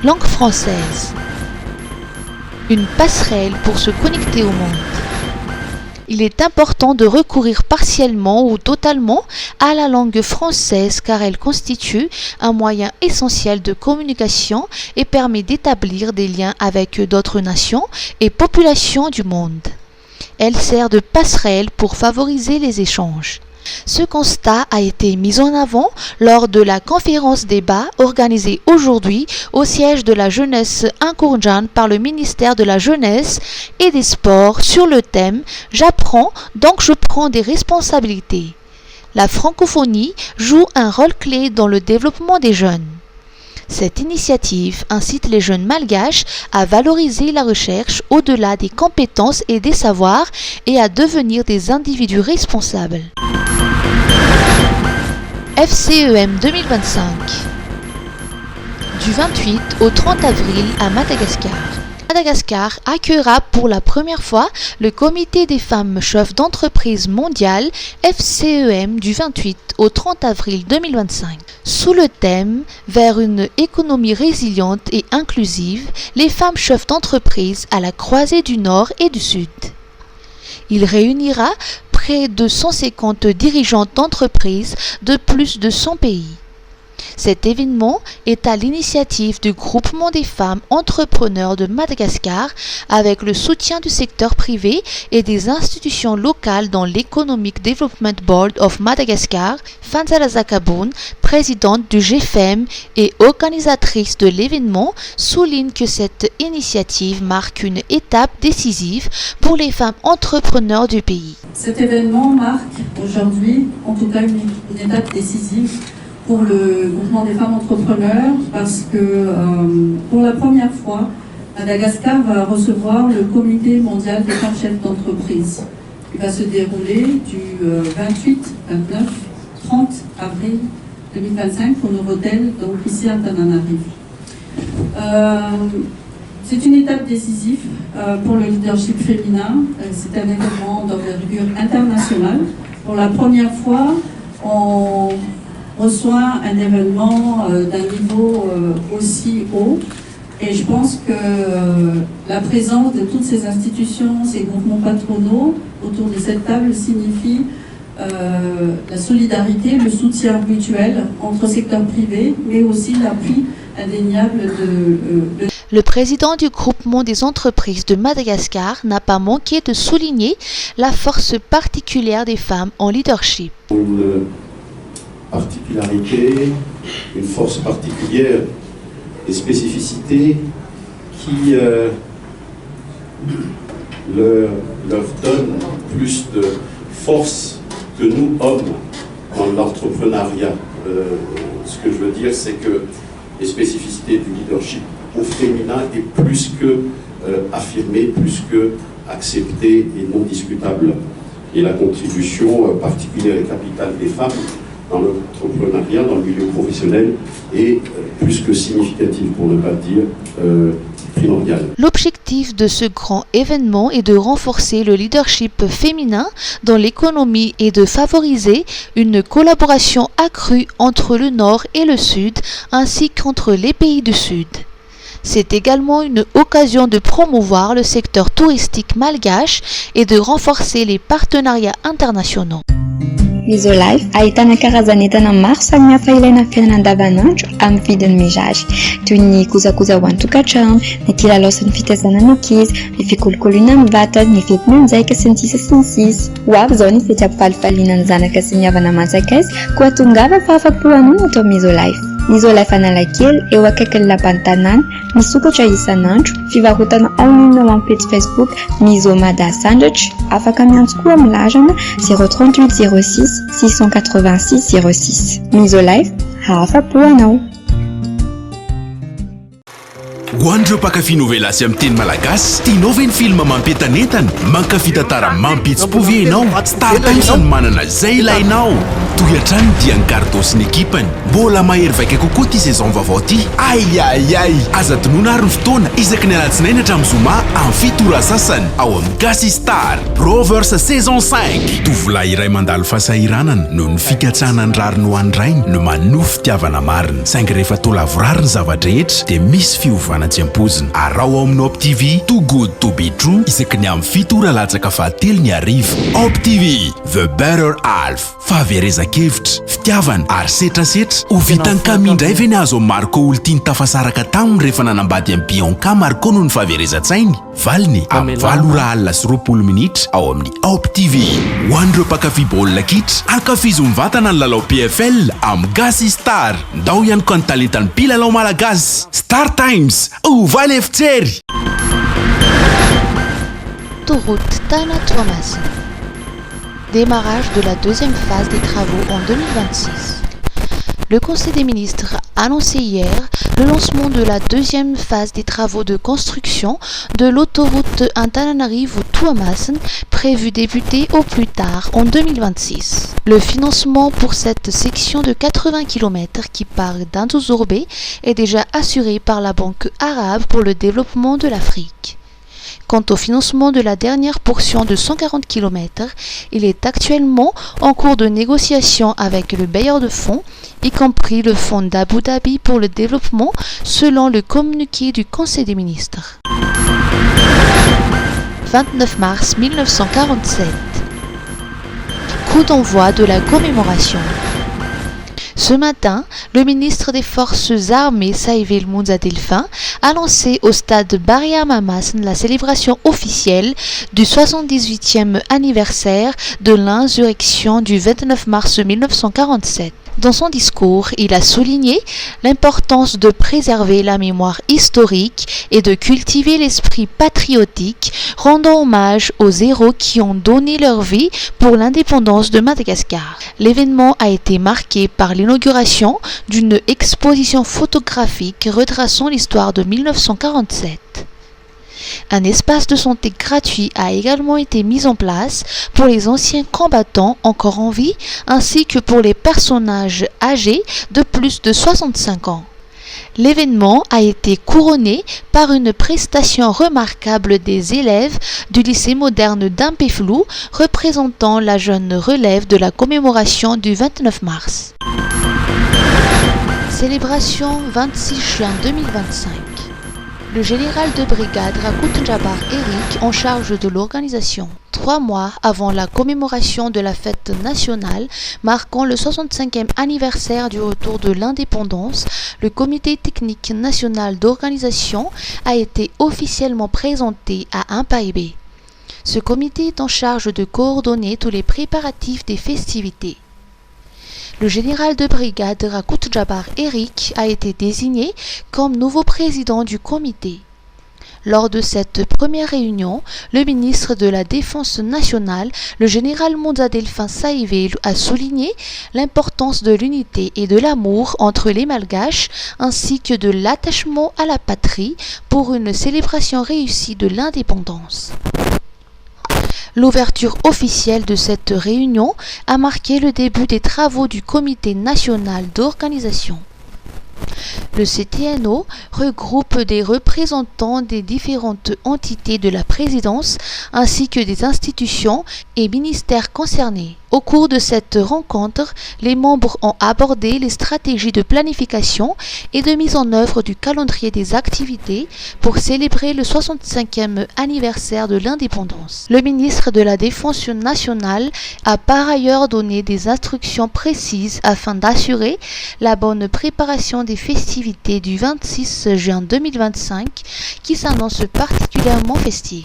Langue française. Une passerelle pour se connecter au monde. Il est important de recourir partiellement ou totalement à la langue française car elle constitue un moyen essentiel de communication et permet d'établir des liens avec d'autres nations et populations du monde. Elle sert de passerelle pour favoriser les échanges. Ce constat a été mis en avant lors de la conférence débat organisée aujourd'hui au siège de la jeunesse Inkourjan par le ministère de la Jeunesse et des Sports sur le thème « J'apprends, donc je prends des responsabilités ». La francophonie joue un rôle clé dans le développement des jeunes. Cette initiative incite les jeunes malgaches à valoriser la recherche au-delà des compétences et des savoirs et à devenir des individus responsables. FCEM 2025. Du 28 au 30 avril à Madagascar. Madagascar accueillera pour la première fois le comité des femmes chefs d'entreprise mondiale FCEM du 28 au 30 avril 2025. Sous le thème « Vers une économie résiliente et inclusive, les femmes chefs d'entreprise à la croisée du Nord et du Sud ». Il réunira près de 150 dirigeantes d'entreprises de plus de 100 pays. Cet événement est à l'initiative du Groupement des femmes entrepreneurs de Madagascar avec le soutien du secteur privé et des institutions locales dont l'Economic Development Board of Madagascar. Fanzala Zakaboun, présidente du GFEM et organisatrice de l'événement, souligne que cette initiative marque une étape décisive pour les femmes entrepreneurs du pays. Cet événement marque aujourd'hui, en tout cas, une étape décisive pour le groupement des femmes entrepreneurs parce que pour la première fois, Madagascar va recevoir le comité mondial des femmes chefs d'entreprise. Il va se dérouler du 28, 29, 30 avril 2025 au Novotel, donc ici à Antananarivo. C'est une étape décisive pour le leadership féminin. C'est un événement d'envergure internationale. Pour la première fois, on reçoit un événement d'un niveau aussi haut. Et je pense que la présence de toutes ces institutions, ces groupements patronaux autour de cette table signifie la solidarité, le soutien mutuel entre secteur privé, mais aussi l'appui indéniable de... Le président du groupement des entreprises de Madagascar n'a pas manqué de souligner la force particulière des femmes en leadership. Une particularité, une force particulière, des spécificités qui leur donnent plus de force que nous, hommes, dans l'entrepreneuriat. Ce que je veux dire, c'est que les spécificités du leadership au féminin est plus que affirmée, plus que acceptée et non discutable. Et la contribution particulière et capitale des femmes dans l'entrepreneuriat, dans le milieu professionnel, est plus que significative, pour ne pas dire primordiale. L'objectif de ce grand événement est de renforcer le leadership féminin dans l'économie et de favoriser une collaboration accrue entre le Nord et le Sud, ainsi qu'entre les pays du Sud. C'est également une occasion de promouvoir le secteur touristique malgache et de renforcer les partenariats internationaux. Misolife ahitana karazan'entana maro samihafa ilaina amin'ny fiainana andavanandro amin'ny vidiny mirary toy ny kojakoja ho an-tokantrano, ny kilalao sy ny fitaizana ny ankizy, ny fikolokoloana amin'ny vatana, ny fetim-mianjaika sy ny sisa sy ny sisa. Ho avy izao ny fihetsam-palifaliana ny zanaka sy ny havana aman-tsakaizy koa tongava fa afa-po anoina atao Misolife. Misolife Analakely eo akaikin'ny lapan'ny tanàna, misokatra isan'andro, fivarotana online ao amin'ny page Facebook Miso Mada Sandratra, afaka miantso koa amin'ny larana 038 06 686 06. Misolife, afa-po anao. Ho an'ireo mpankafy novela sy amin'ny teny malagasy, tianao ve ny film mampientanentana, mankafy tantara mampitsi-povy ianao? Star Times no manana izay ilainao. Toy-hatrany dia ny Gardo sy ny ekipany. Mbola mahery vaika kokoa ty saison vaovao ty. Ai, aza tonoina ary ny fotoana isaky ny alatsinainy hatramin'ny zoma amin'ny 7 sasany ao amin'ny Gasy Star Rovers saison 5. Tovolahy iray mandalo fahasahiranana no ny fikatsahanany rary no andrainy no manofy fitiavana marina. Saingy rehefa toa lavorary ny zavatra rehetra dia misy fiovana tsy ampozina. Arao ao amin'ny Op TV Too Good To Be True isaky ny amin'ny 7 latsaka fahatelo ny arivo. Op TV The Better Half. Fahaverezan-kevitra, fitiavana ary setrasetra. Ho vitany kamindray ve ny azo Marco Oltiny tafasaraka taminy rehefa nanambady amin'ny Bianca Marco no ny fahaverezan-tsainy. Valiny amin'ny 7:20 minitra ao amin'ny Op TV. Ho an'ireo mpankafy baolina kitra, ankafizo mivantana ny lalao PFL amin'ny Gasy Star. Ndao ihany koa ny talentan'ny mpilalao malagasy. Star Times, ovaly efitsery. Autoroute Tana-Toamasina. Démarrage de la deuxième phase des travaux en 2026. Le Conseil des ministres a annoncé hier le lancement de la deuxième phase des travaux de construction de l'autoroute Antananarivo-Toamasina, prévue débuter au plus tard en 2026. Le financement pour cette section de 80 km qui part d'Indouzourbe est déjà assuré par la Banque arabe pour le développement de l'Afrique. Quant au financement de la dernière portion de 140 km, il est actuellement en cours de négociation avec le bailleur de fonds, y compris le fonds d'Abu Dhabi pour le développement, selon le communiqué du Conseil des ministres. 29 mars 1947. Coup d'envoi de la commémoration. Ce matin, le ministre des Forces armées Saïvel Mounza Delphin a lancé au stade Baria Mamasn la célébration officielle du 78e anniversaire de l'insurrection du 29 mars 1947. Dans son discours, il a souligné l'importance de préserver la mémoire historique et de cultiver l'esprit patriotique, rendant hommage aux héros qui ont donné leur vie pour l'indépendance de Madagascar. L'événement a été marqué par l'inauguration d'une exposition photographique retraçant l'histoire de 1947. Un espace de santé gratuit a également été mis en place pour les anciens combattants encore en vie ainsi que pour les personnages âgés de plus de 65 ans. L'événement a été couronné par une prestation remarquable des élèves du lycée moderne d'Ampeflou représentant la jeune relève de la commémoration du 29 mars. Célébration 26 juin 2025. Le général de brigade Rakout Njabar Eric, en charge de l'organisation. 3 mois avant la commémoration de la fête nationale marquant le 65e anniversaire du retour de l'indépendance, le comité technique national d'organisation a été officiellement présenté à Impaébé. Ce comité est en charge de coordonner tous les préparatifs des festivités. Le général de brigade Rakout Njabar Eric a été désigné comme nouveau président du comité. Lors de cette première réunion, le ministre de la Défense nationale, le général Mounza Delphin Saïvel, a souligné l'importance de l'unité et de l'amour entre les Malgaches, ainsi que de l'attachement à la patrie pour une célébration réussie de l'indépendance. L'ouverture officielle de cette réunion a marqué le début des travaux du Comité national d'organisation. Le CTNO regroupe des représentants des différentes entités de la présidence ainsi que des institutions et ministères concernés. Au cours de cette rencontre, les membres ont abordé les stratégies de planification et de mise en œuvre du calendrier des activités pour célébrer le 65e anniversaire de l'indépendance. Le ministre de la Défense nationale a par ailleurs donné des instructions précises afin d'assurer la bonne préparation des festivités du 26 juin 2025 qui s'annoncent particulièrement festives.